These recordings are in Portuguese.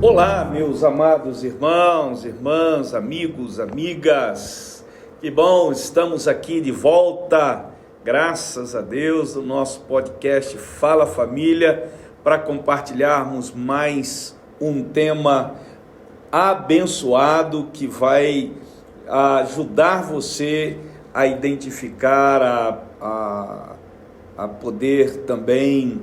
Olá, meus amados irmãos, irmãs, amigos, amigas. Que bom, estamos aqui de volta, graças a Deus, no nosso podcast Fala Família, para compartilharmos mais um tema abençoado que vai ajudar você a identificar, a poder também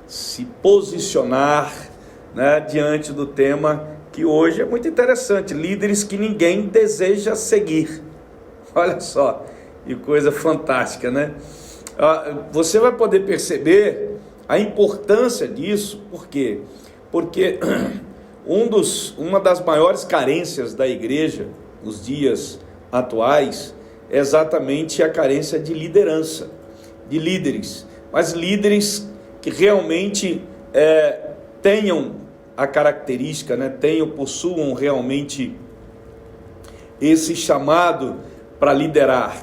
se posicionar, né, diante do tema que hoje é muito interessante: líderes que ninguém deseja seguir. Olha só, que coisa fantástica, né? Você vai poder perceber a importância disso. Por quê? Porque uma das maiores carências da igreja nos dias atuais é exatamente a carência de liderança, de líderes, mas líderes que realmente tenham a característica, né, possuam realmente esse chamado para liderar.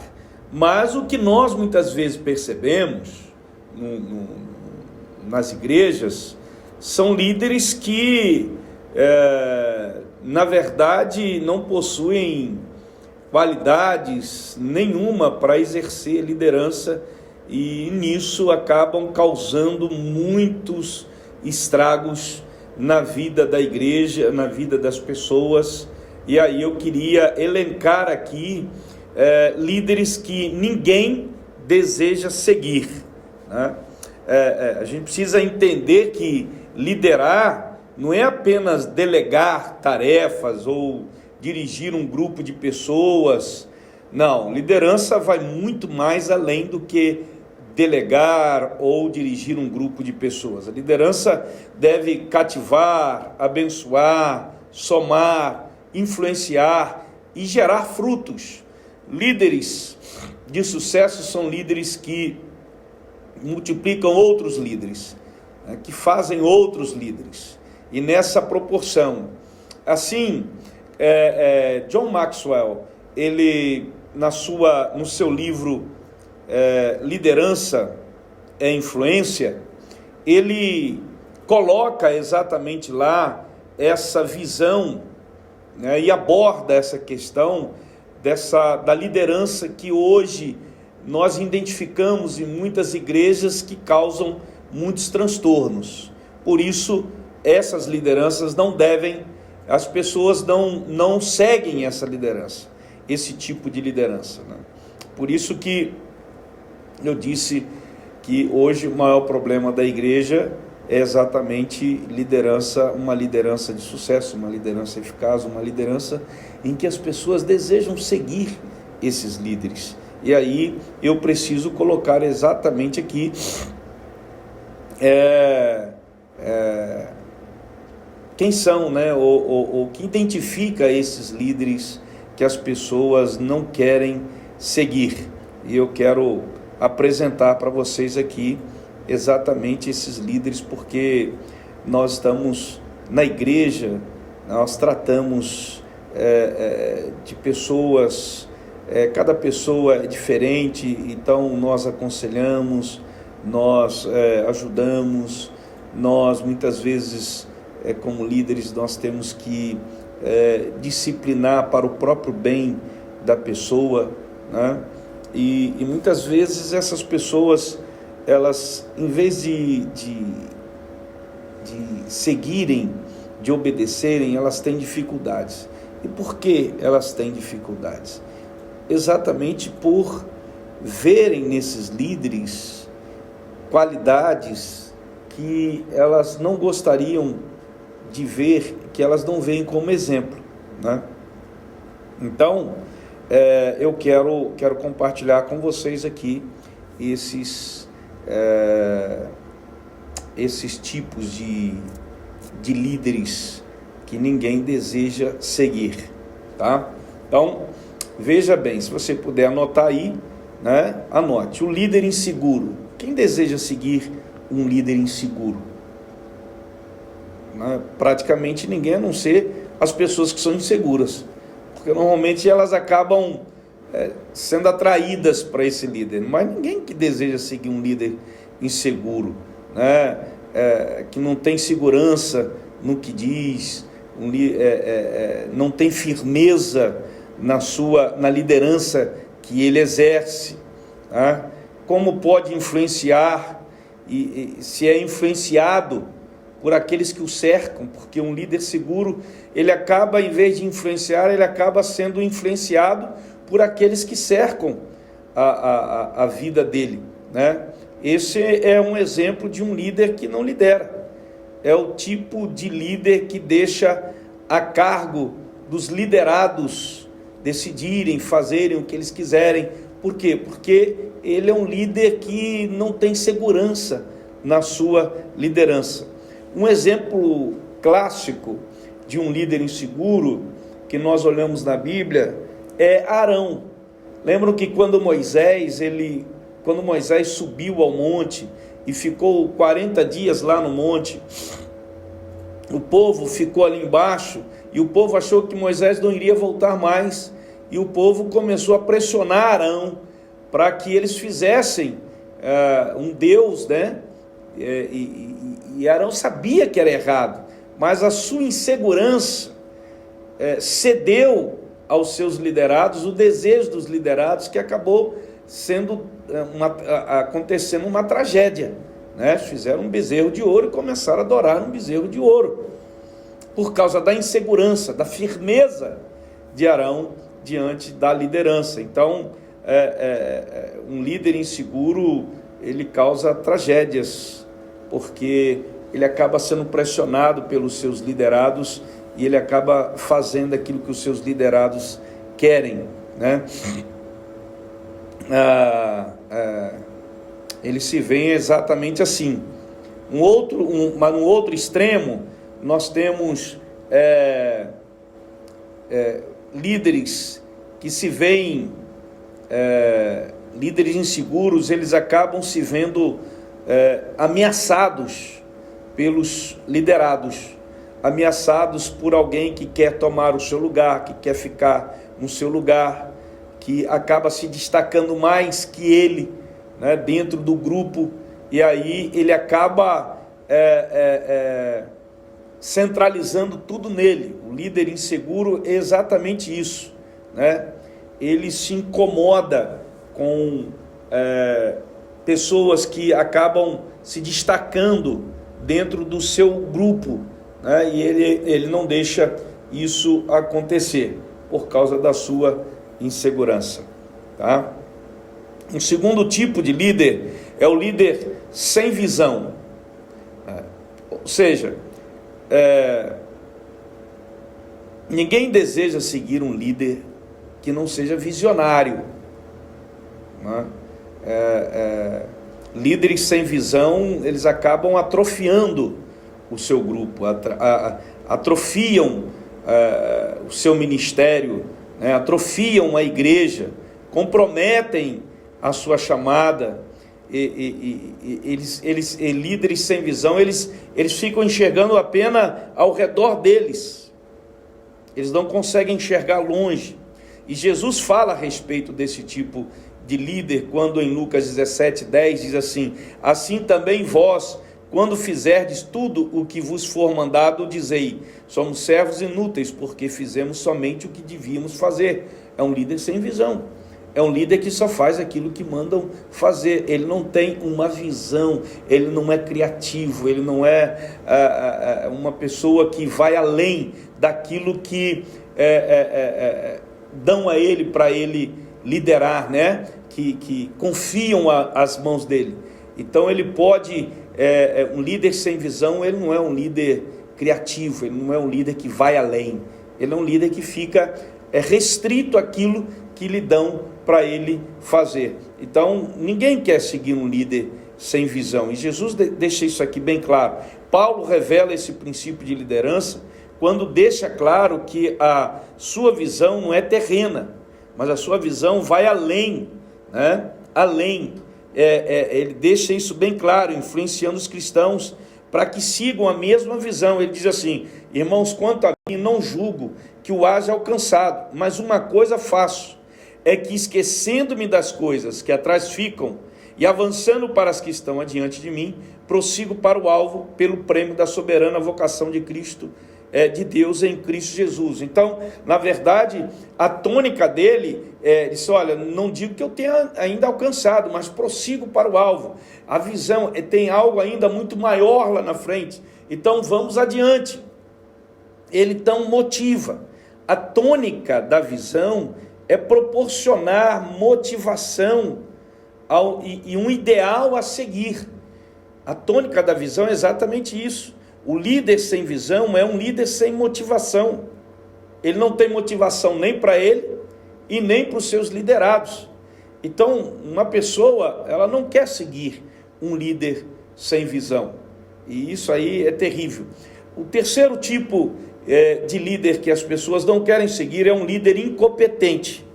Mas o que nós muitas vezes percebemos nas igrejas são líderes que, na verdade, não possuem qualidades nenhuma para exercer liderança, e nisso acabam causando muitos estragos na vida da igreja, na vida das pessoas. E aí eu queria elencar aqui líderes que ninguém deseja seguir, né? A gente precisa entender que liderar não é apenas delegar tarefas ou dirigir um grupo de pessoas. Não, liderança vai muito mais além do que delegar ou dirigir um grupo de pessoas. A liderança deve cativar, abençoar, somar, influenciar e gerar frutos. Líderes de sucesso são líderes que multiplicam outros líderes, né, que fazem outros líderes, e nessa proporção. Assim, John Maxwell, ele no seu livro Liderança é Influência, ele coloca exatamente lá essa visão, né, e aborda essa questão da liderança que hoje nós identificamos em muitas igrejas, que causam muitos transtornos. Por isso, essas lideranças as pessoas não seguem essa liderança, esse tipo de liderança, né? Por isso que eu disse que hoje o maior problema da igreja é exatamente uma liderança de sucesso, uma liderança eficaz, uma liderança em que as pessoas desejam seguir esses líderes. E aí eu preciso colocar exatamente aqui quem são, né, ou que identifica esses líderes que as pessoas não querem seguir. E eu quero apresentar para vocês aqui exatamente esses líderes, porque nós estamos na igreja, nós tratamos de pessoas, cada pessoa é diferente, então nós aconselhamos, nós ajudamos, nós muitas vezes, como líderes, nós temos que disciplinar para o próprio bem da pessoa, né? E muitas vezes essas pessoas, elas, em vez de seguirem, de obedecerem, elas têm dificuldades. E por que elas têm dificuldades? Exatamente por verem nesses líderes qualidades que elas não gostariam de ver, que elas não veem como exemplo, né? Então, eu quero compartilhar com vocês aqui esses tipos de líderes que ninguém deseja seguir, tá? Então, veja bem, se você puder anotar aí, né? Anote: o líder inseguro. Quem deseja seguir um líder inseguro? Praticamente ninguém, a não ser as pessoas que são inseguras, porque normalmente elas acabam sendo atraídas para esse líder, mas ninguém que deseja seguir um líder inseguro, né? Que não tem segurança no que diz, não tem firmeza na liderança que ele exerce, tá? Como pode influenciar e se é influenciado por aqueles que o cercam, porque um líder seguro, ele acaba, em vez de influenciar, ele acaba sendo influenciado por aqueles que cercam a vida dele, né? Esse é um exemplo de um líder que não lidera. É o tipo de líder que deixa a cargo dos liderados decidirem, fazerem o que eles quiserem. Por quê? Porque ele é um líder que não tem segurança na sua liderança. Um exemplo clássico de um líder inseguro que nós olhamos na Bíblia é Arão. Lembram que quando Moisés subiu ao monte e ficou 40 dias lá no monte, o povo ficou ali embaixo e o povo achou que Moisés não iria voltar mais, e o povo começou a pressionar Arão para que eles fizessem um Deus, né? E Arão sabia que era errado, mas a sua insegurança cedeu aos seus liderados, o desejo dos liderados, que acabou acontecendo uma tragédia, né? Fizeram um bezerro de ouro e começaram a adorar um bezerro de ouro, por causa da insegurança, da firmeza de Arão diante da liderança. Então, um líder inseguro, ele causa tragédias, porque ele acaba sendo pressionado pelos seus liderados e ele acaba fazendo aquilo que os seus liderados querem, né? Ele se vê exatamente assim. Mas no outro extremo, nós temos líderes que se veem, líderes inseguros, eles acabam se vendo ameaçados pelos liderados, ameaçados por alguém que quer tomar o seu lugar, que quer ficar no seu lugar, que acaba se destacando mais que ele, né, dentro do grupo, e aí ele acaba centralizando tudo nele. O líder inseguro é exatamente isso, né? Ele se incomoda com pessoas que acabam se destacando dentro do seu grupo, né? E ele não deixa isso acontecer por causa da sua insegurança, tá? Um segundo tipo de líder é o líder sem visão, ou seja, ninguém deseja seguir um líder que não seja visionário, né? Líderes sem visão, eles acabam atrofiando o seu grupo, atrofiam o seu ministério, né? Atrofiam a igreja, comprometem a sua chamada. Líderes sem visão, eles ficam enxergando apenas ao redor deles, eles não conseguem enxergar longe. E Jesus fala a respeito desse tipo de líder, quando em Lucas 17:10 diz assim: assim também vós, quando fizerdes tudo o que vos for mandado, dizei, somos servos inúteis, porque fizemos somente o que devíamos fazer. É um líder sem visão, é um líder que só faz aquilo que mandam fazer. Ele não tem uma visão, ele não é criativo, ele não é uma pessoa que vai além daquilo que dão a ele para ele liderar, né? Que confiam as mãos dele. Então ele pode, um líder sem visão, ele não é um líder criativo, ele não é um líder que vai além, ele é um líder que fica restrito àquilo que lhe dão para ele fazer. Então ninguém quer seguir um líder sem visão, e Jesus deixa isso aqui bem claro. Paulo revela esse princípio de liderança quando deixa claro que a sua visão não é terrena, mas a sua visão vai além, né? Além. Ele deixa isso bem claro, influenciando os cristãos para que sigam a mesma visão. Ele diz assim: irmãos, quanto a mim, não julgo que o haja alcançado, mas uma coisa faço, é que esquecendo-me das coisas que atrás ficam e avançando para as que estão adiante de mim, prossigo para o alvo, pelo prêmio da soberana vocação de Cristo de Deus em Cristo Jesus. Então, na verdade, a tônica dele disse: olha, não digo que eu tenha ainda alcançado, mas prossigo para o alvo. A visão tem algo ainda muito maior lá na frente, então vamos adiante. Ele então motiva. A tônica da visão é proporcionar motivação e um ideal a seguir. A tônica da visão é exatamente isso. O líder sem visão é um líder sem motivação. Ele não tem motivação nem para ele e nem para os seus liderados. Então, uma pessoa, ela não quer seguir um líder sem visão. E isso aí é terrível. O terceiro tipo de líder que as pessoas não querem seguir é um líder incompetente.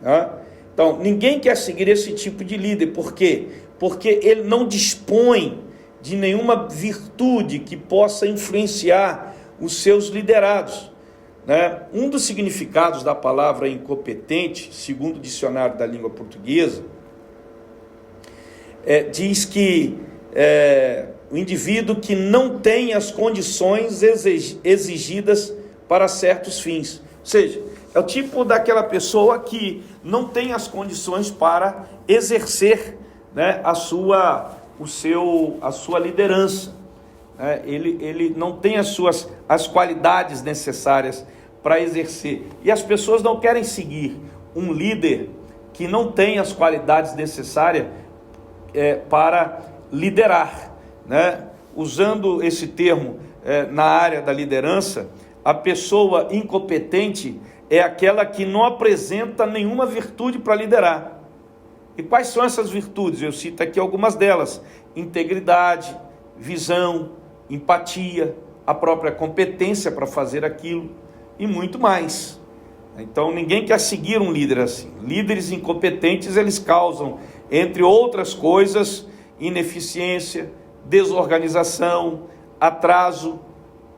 Tá? Então, ninguém quer seguir esse tipo de líder. Por quê? Porque ele não dispõe de nenhuma virtude que possa influenciar os seus liderados. Né? Um dos significados da palavra incompetente, segundo o dicionário da língua portuguesa, diz que o indivíduo que não tem as condições exigidas para certos fins. Ou seja, é o tipo daquela pessoa que não tem as condições para exercer, né, a sua liderança. Ele não tem as qualidades necessárias para exercer. E as pessoas não querem seguir um líder que não tem as qualidades necessárias para liderar. Né? Usando esse termo na área da liderança, a pessoa incompetente é aquela que não apresenta nenhuma virtude para liderar. E quais são essas virtudes? Eu cito aqui algumas delas: integridade, visão, empatia, a própria competência para fazer aquilo e muito mais. Então ninguém quer seguir um líder assim. Líderes incompetentes, eles causam, entre outras coisas, ineficiência, desorganização, atraso,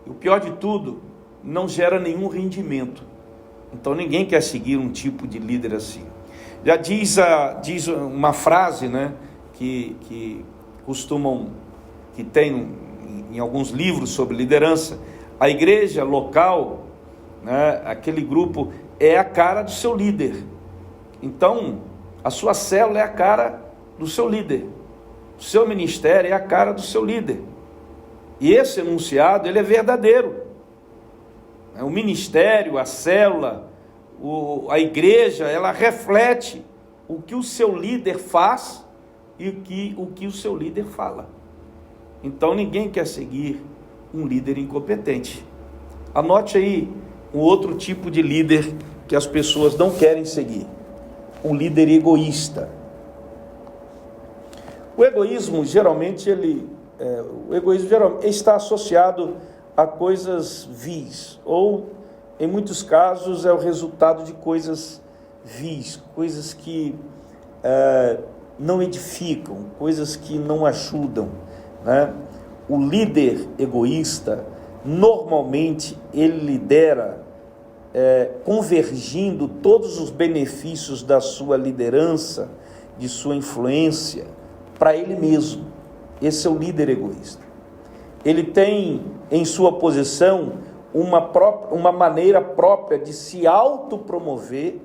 e o pior de tudo, não gera nenhum rendimento. Então ninguém quer seguir um tipo de líder assim. Já diz uma frase, né, que tem em alguns livros sobre liderança: a igreja local, né, aquele grupo é a cara do seu líder. Então, a sua célula é a cara do seu líder. O seu ministério é a cara do seu líder. E esse enunciado, ele é verdadeiro. O ministério, a célula, a igreja, ela reflete o que o seu líder faz e o que o seu líder fala. Então ninguém quer seguir um líder incompetente. Anote aí um outro tipo de líder que as pessoas não querem seguir: um líder egoísta. O egoísmo geralmente está associado a coisas vis, ou em muitos casos é o resultado de coisas vis, coisas que não edificam, coisas que não ajudam, né? O líder egoísta, normalmente, ele lidera convergindo todos os benefícios da sua liderança, de sua influência, para ele mesmo. Esse é o líder egoísta. Ele tem em sua posição uma maneira própria de se autopromover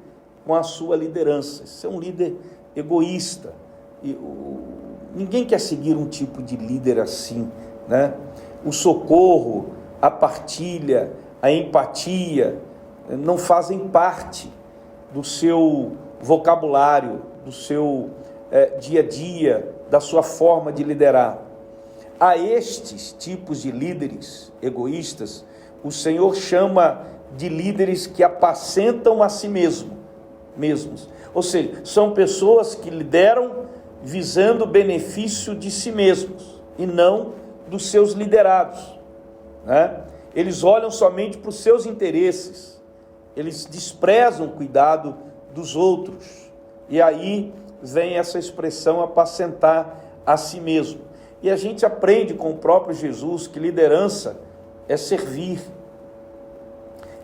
com a sua liderança. Esse é um líder egoísta. Ninguém quer seguir um tipo de líder assim, né? O socorro, a partilha, a empatia não fazem parte do seu vocabulário, do seu dia a dia, da sua forma de liderar. A estes tipos de líderes egoístas, o Senhor chama de líderes que apacentam a si mesmos. Ou seja, são pessoas que lideram visando o benefício de si mesmos e não dos seus liderados, né? Eles olham somente para os seus interesses, eles desprezam o cuidado dos outros. E aí vem essa expressão apacentar a si mesmo. E a gente aprende com o próprio Jesus que liderança é servir.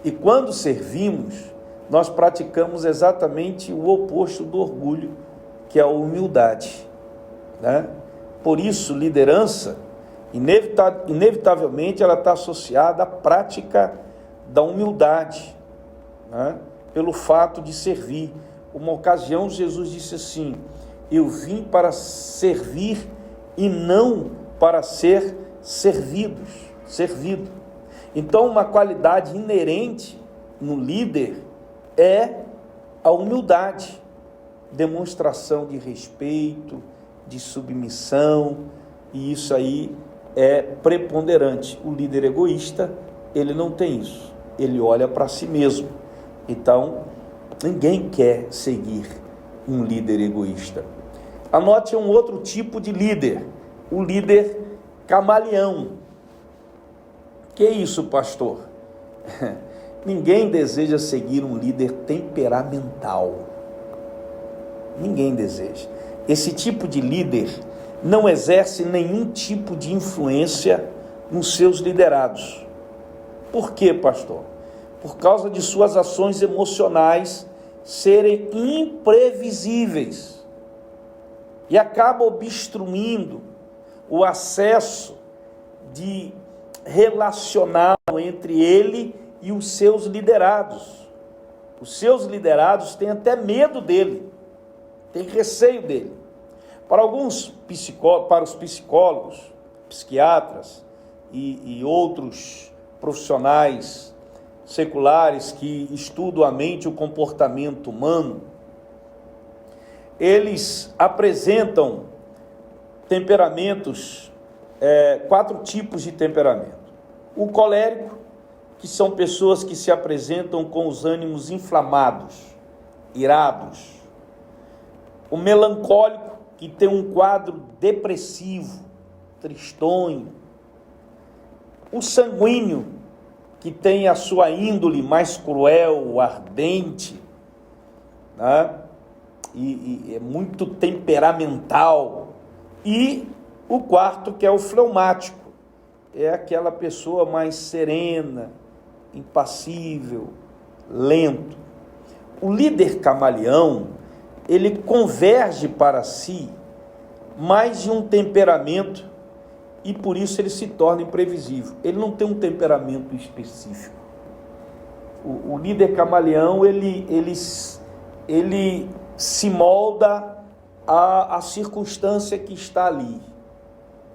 E quando servimos, nós praticamos exatamente o oposto do orgulho, que é a humildade, né? Por isso, liderança Inevitavelmente ela está associada à prática da humildade, né? Pelo fato de servir. Uma ocasião Jesus disse assim: eu vim para servir e não para ser servido. Então, uma qualidade inerente no líder é a humildade, demonstração de respeito, de submissão, e isso aí é preponderante. O líder egoísta, ele não tem isso, ele olha para si mesmo. Então, ninguém quer seguir um líder egoísta. Anote um outro tipo de líder, o líder camaleão. Que é isso, pastor? Ninguém deseja seguir um líder temperamental. Ninguém deseja. Esse tipo de líder não exerce nenhum tipo de influência nos seus liderados. Por quê, pastor? Por causa de suas ações emocionais serem imprevisíveis e acaba obstruindo o acesso de relacional entre ele e os seus liderados. Os seus liderados têm até medo dele, têm receio dele. Para os psicólogos, psiquiatras e outros profissionais seculares que estudam a mente e o comportamento humano, eles apresentam temperamentos, 4 tipos de temperamento. O colérico, que são pessoas que se apresentam com os ânimos inflamados, irados. O melancólico, que tem um quadro depressivo, tristonho. O sanguíneo, que tem a sua índole mais cruel, ardente, né? E é muito temperamental. E o quarto, que é o fleumático, é aquela pessoa mais serena, impassível, lento. O líder camaleão, ele converge para si mais de um temperamento e por isso ele se torna imprevisível. Ele não tem um temperamento específico. O líder camaleão, ele se molda à circunstância que está ali.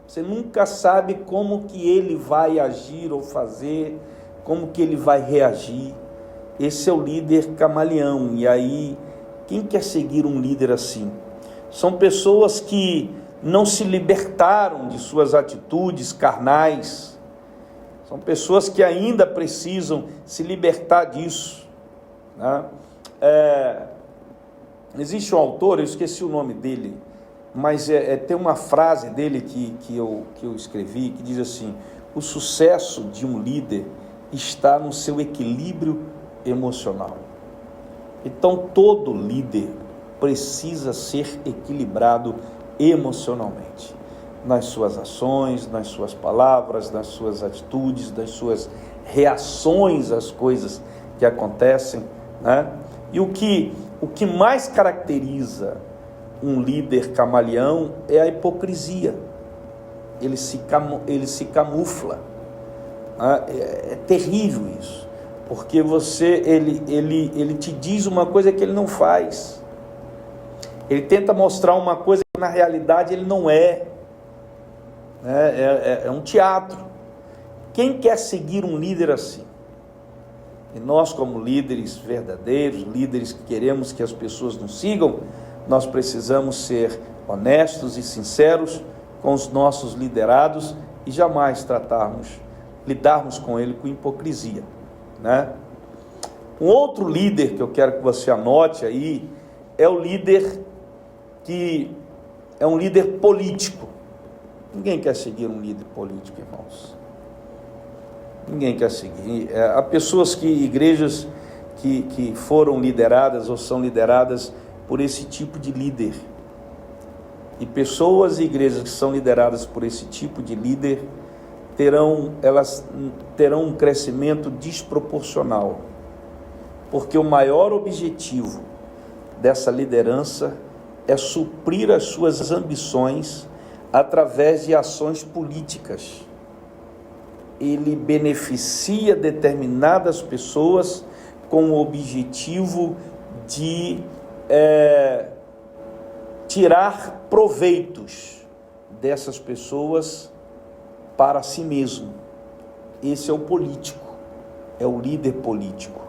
Você nunca sabe como que ele vai agir ou fazer, como que ele vai reagir. Esse é o líder camaleão. E aí, quem quer seguir um líder assim? São pessoas que não se libertaram de suas atitudes carnais. São pessoas que ainda precisam se libertar disso, né? Existe um autor, eu esqueci o nome dele, mas tem uma frase dele que eu escrevi, que diz assim: o sucesso de um líder está no seu equilíbrio emocional. Então, todo líder precisa ser equilibrado emocionalmente, nas suas ações, nas suas palavras, nas suas atitudes, nas suas reações às coisas que acontecem, né? E o que mais caracteriza um líder camaleão é a hipocrisia. Ele se camufla. É terrível isso, porque ele te diz uma coisa que ele não faz. Ele tenta mostrar uma coisa que na realidade ele não é. É um teatro. Quem quer seguir um líder assim? E nós, como líderes verdadeiros, líderes que queremos que as pessoas nos sigam, nós precisamos ser honestos e sinceros com os nossos liderados e jamais lidarmos com ele com hipocrisia, né? Um outro líder que eu quero que você anote aí é o líder que é um líder político. Ninguém quer seguir um líder político, irmãos. Ninguém quer seguir. Há pessoas igrejas que foram lideradas ou são lideradas por esse tipo de líder. E pessoas e igrejas que são lideradas por esse tipo de líder elas terão um crescimento desproporcional. Porque o maior objetivo dessa liderança é suprir as suas ambições através de ações políticas. Ele beneficia determinadas pessoas com o objetivo de tirar proveitos dessas pessoas para si mesmo. Esse é o político, é o líder político.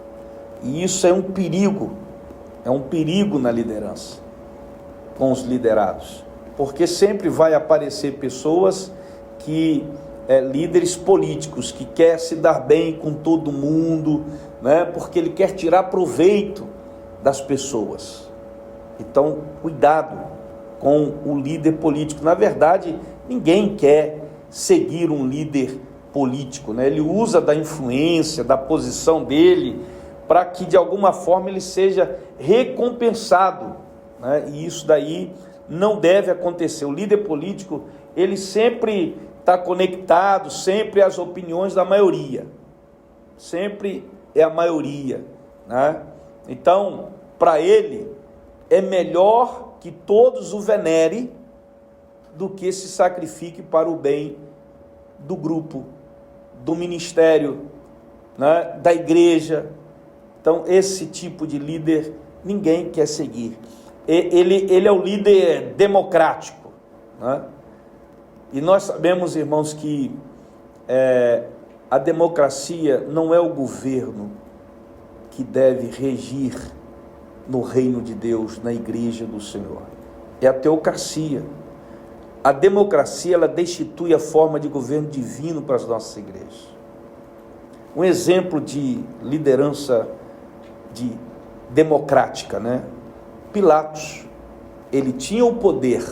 E isso é um perigo na liderança, com os liderados, porque sempre vai aparecer pessoas que líderes políticos que quer se dar bem com todo mundo, né? Porque ele quer tirar proveito das pessoas. Então, cuidado com o líder político. Na verdade, ninguém quer seguir um líder político, né? Ele usa da influência, da posição dele, para que de alguma forma ele seja recompensado, né? E isso daí não deve acontecer. O líder político, ele sempre está conectado, sempre às opiniões da maioria, sempre é a maioria, né? Então, para ele, é melhor que todos o venerem do que se sacrifique para o bem do grupo, do ministério, né? Da igreja. Então, esse tipo de líder ninguém quer seguir. Ele é o líder democrático, né? E nós sabemos, irmãos, que a democracia não é o governo que deve regir no reino de Deus, na igreja do Senhor. É a teocracia. A democracia, ela destitui a forma de governo divino para as nossas igrejas. Um exemplo de liderança democrática, né? Pilatos, ele tinha o poder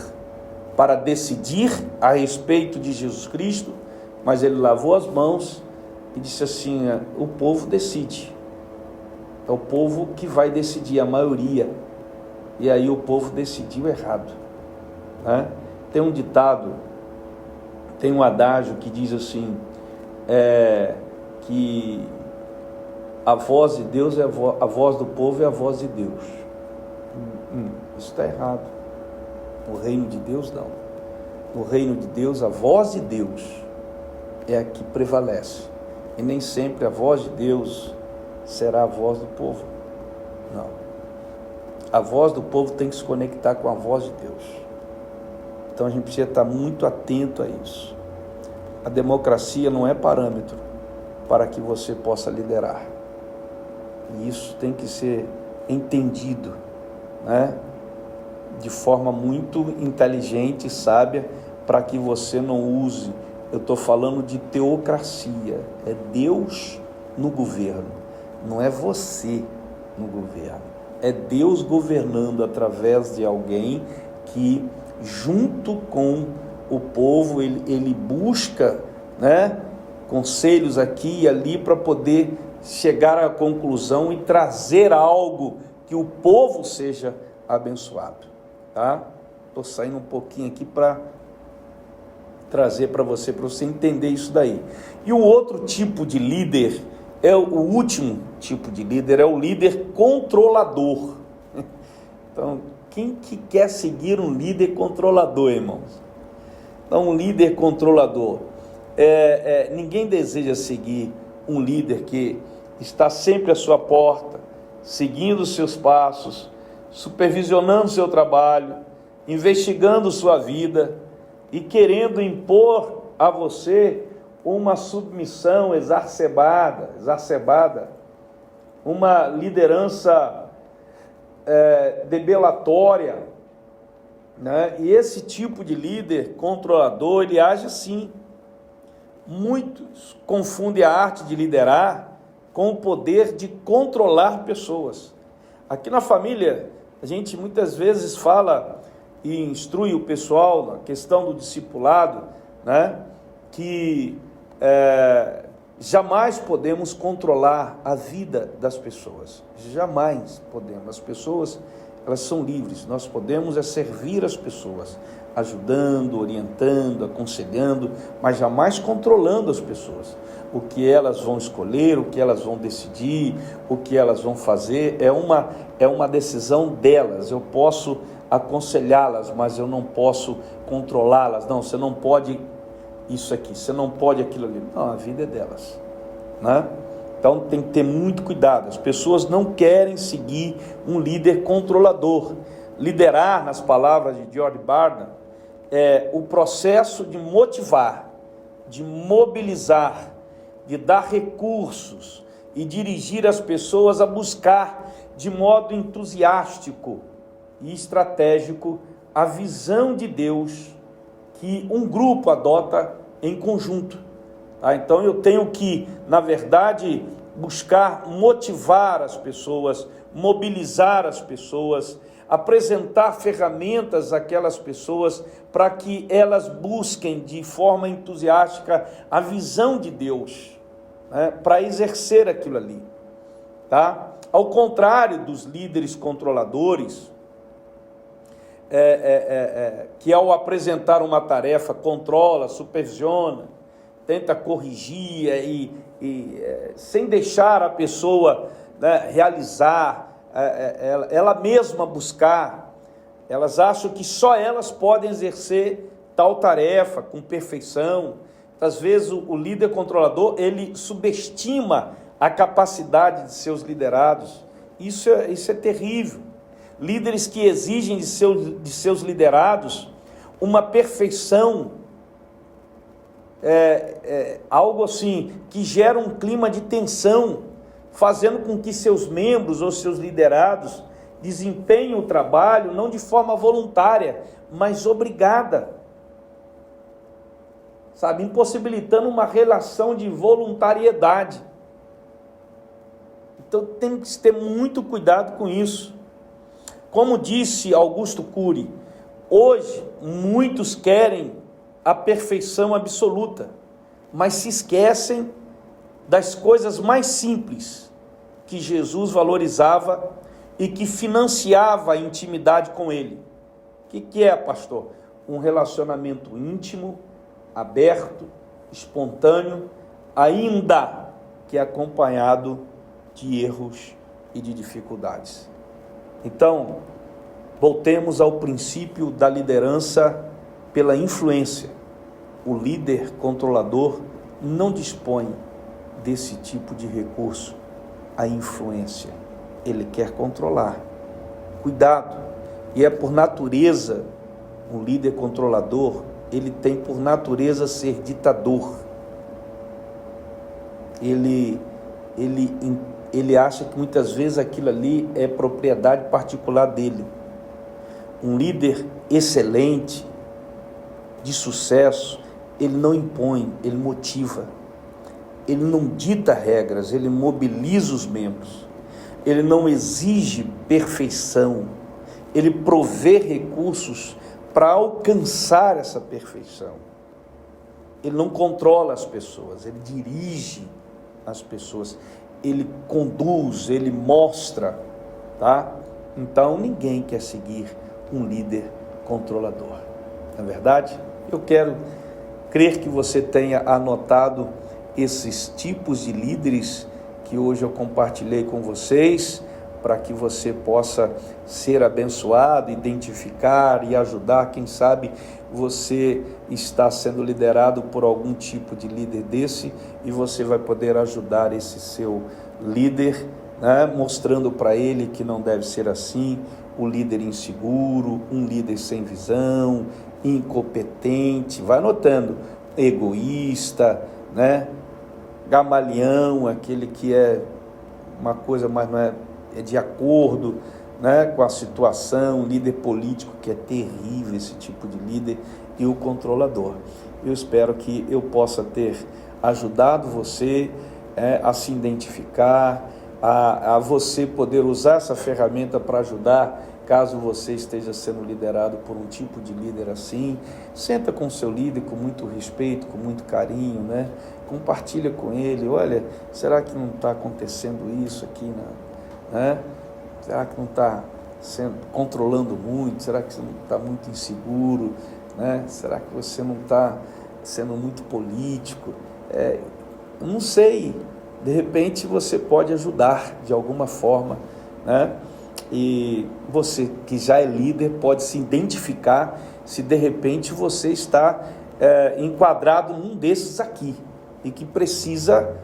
para decidir a respeito de Jesus Cristo, mas ele lavou as mãos e disse assim: o povo decide, é o povo que vai decidir, a maioria. E aí o povo decidiu errado, né? Tem um ditado, tem um adágio que diz assim, que a voz de Deus é a voz do povo é a voz de Deus. Isso está errado. No reino de Deus, não. No reino de Deus, a voz de Deus é a que prevalece. E nem sempre a voz de Deus será a voz do povo. Não. A voz do povo tem que se conectar com a voz de Deus. Então a gente precisa estar muito atento a isso. A democracia não é parâmetro para que você possa liderar. E isso tem que ser entendido, né? De forma muito inteligente e sábia, para que você não use. Eu estou falando de teocracia, é Deus no governo, não é você no governo, é Deus governando através de alguém que, junto com o povo, ele busca, né, conselhos aqui e ali para poder chegar à conclusão e trazer algo que o povo seja abençoado. Tá? Estou saindo um pouquinho aqui para trazer para você entender isso daí. E o outro tipo de líder, o último tipo de líder, é o líder controlador. Então, quem que quer seguir um líder controlador, irmãos? Então, um líder controlador, ninguém deseja seguir um líder que está sempre à sua porta, seguindo os seus passos, supervisionando o seu trabalho, investigando sua vida e querendo impor a você uma submissão exacerbada, uma liderança debelatória, né? E esse tipo de líder controlador, ele age assim. Muitos confundem a arte de liderar com o poder de controlar pessoas. Aqui na família, a gente muitas vezes fala e instrui o pessoal na questão do discipulado, né, que jamais podemos controlar a vida das pessoas. Jamais podemos. As pessoas, elas são livres. Nós podemos servir as pessoas, ajudando, orientando, aconselhando, mas jamais controlando as pessoas. O que elas vão escolher, o que elas vão decidir, o que elas vão fazer, é uma decisão delas. Eu posso aconselhá-las, mas eu não posso controlá-las. Não, você não pode isso aqui, você não pode aquilo ali. Não, a vida é delas, né? Então tem que ter muito cuidado. As pessoas não querem seguir um líder controlador. Liderar, nas palavras de George Barna, é o processo de motivar, de mobilizar, de dar recursos e dirigir as pessoas a buscar de modo entusiástico e estratégico a visão de Deus que um grupo adota em conjunto. Tá? Então eu tenho que, na verdade, buscar motivar as pessoas, mobilizar as pessoas, apresentar ferramentas àquelas pessoas para que elas busquem de forma entusiástica a visão de Deus, né, para exercer aquilo ali. Tá? Ao contrário dos líderes controladores, que ao apresentar uma tarefa controla, supervisiona, tenta corrigir sem deixar a pessoa, né, realizar, ela mesma buscar. Elas acham que só elas podem exercer tal tarefa com perfeição. Às vezes o líder controlador, ele subestima a capacidade de seus liderados. Isso é terrível. Líderes que exigem de seus liderados uma perfeição, algo assim, que gera um clima de tensão, fazendo com que seus membros ou seus liderados desempenhem o trabalho não de forma voluntária, mas obrigada, sabe, impossibilitando uma relação de voluntariedade. Então tem que ter muito cuidado com isso. Como disse Augusto Cury, hoje muitos querem a perfeição absoluta, mas se esquecem das coisas mais simples que Jesus valorizava e que financiava a intimidade com ele. O que é, pastor? Um relacionamento íntimo, aberto, espontâneo, ainda que acompanhado de erros e de dificuldades. Então, voltemos ao princípio da liderança pela influência. O líder controlador não dispõe desse tipo de recurso, a influência. Ele quer controlar. Cuidado. E é por natureza, um líder controlador, ele tem por natureza ser ditador. Ele acha que muitas vezes aquilo ali é propriedade particular dele. Um líder excelente, de sucesso, ele não impõe, ele motiva. Ele não dita regras, ele mobiliza os membros. Ele não exige perfeição, ele provê recursos para alcançar essa perfeição. Ele não controla as pessoas, ele dirige as pessoas, ele conduz, ele mostra, tá? Então ninguém quer seguir um líder controlador. Não é verdade? Eu quero crer que você tenha anotado esses tipos de líderes que hoje eu compartilhei com vocês, para que você possa ser abençoado, identificar e ajudar. Quem sabe você está sendo liderado por algum tipo de líder desse e você vai poder ajudar esse seu líder, né, mostrando para ele que não deve ser assim, o líder inseguro, um líder sem visão, incompetente, vai anotando, egoísta, né? Gamalião, aquele que é uma coisa, mas não é de acordo, né, com a situação, líder político, que é terrível esse tipo de líder, e o controlador. Eu espero que eu possa ter ajudado você a se identificar, a você poder usar essa ferramenta para ajudar, caso você esteja sendo liderado por um tipo de líder assim. Senta com o seu líder com muito respeito, com muito carinho, né? Compartilha com ele, olha, será que não está acontecendo isso aqui, né? Será que não está controlando muito? Será que você não está muito inseguro, né? Será que você não está sendo muito político? Eu não sei, de repente você pode ajudar de alguma forma, né? E você que já é líder pode se identificar se de repente você está enquadrado num desses aqui e que precisa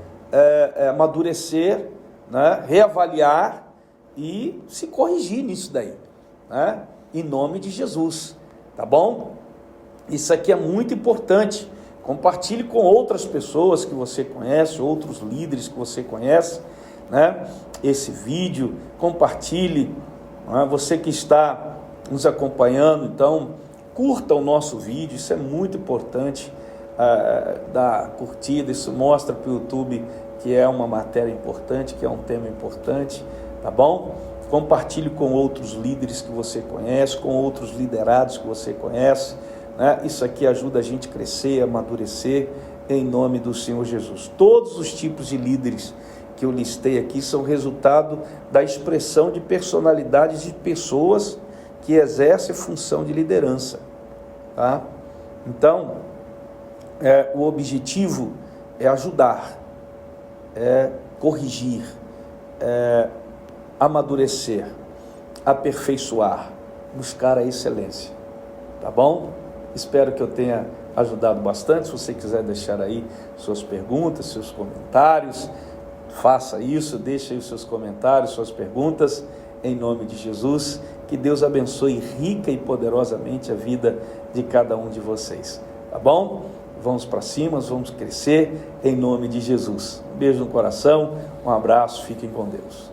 amadurecer, né? Reavaliar e se corrigir nisso daí, né? Em nome de Jesus, tá bom? Isso aqui é muito importante. Compartilhe com outras pessoas que você conhece, outros líderes que você conhece, né? Esse vídeo, compartilhe, né? Você que está nos acompanhando, então, curta o nosso vídeo, isso é muito importante, dar curtida, isso mostra para o YouTube que é uma matéria importante, que é um tema importante, tá bom? Compartilhe com outros líderes que você conhece, com outros liderados que você conhece, né? Isso aqui ajuda a gente a crescer, a amadurecer, em nome do Senhor Jesus. Todos os tipos de líderes que eu listei aqui são resultado da expressão de personalidades de pessoas que exercem função de liderança, tá? Então, o objetivo é ajudar, corrigir, amadurecer, aperfeiçoar, buscar a excelência, tá bom? Espero que eu tenha ajudado bastante. Se você quiser deixar aí suas perguntas, seus comentários, faça isso, deixe aí os seus comentários, suas perguntas, em nome de Jesus. Que Deus abençoe rica e poderosamente a vida de cada um de vocês, tá bom? Vamos para cima, vamos crescer em nome de Jesus. Um beijo no coração, um abraço, fiquem com Deus.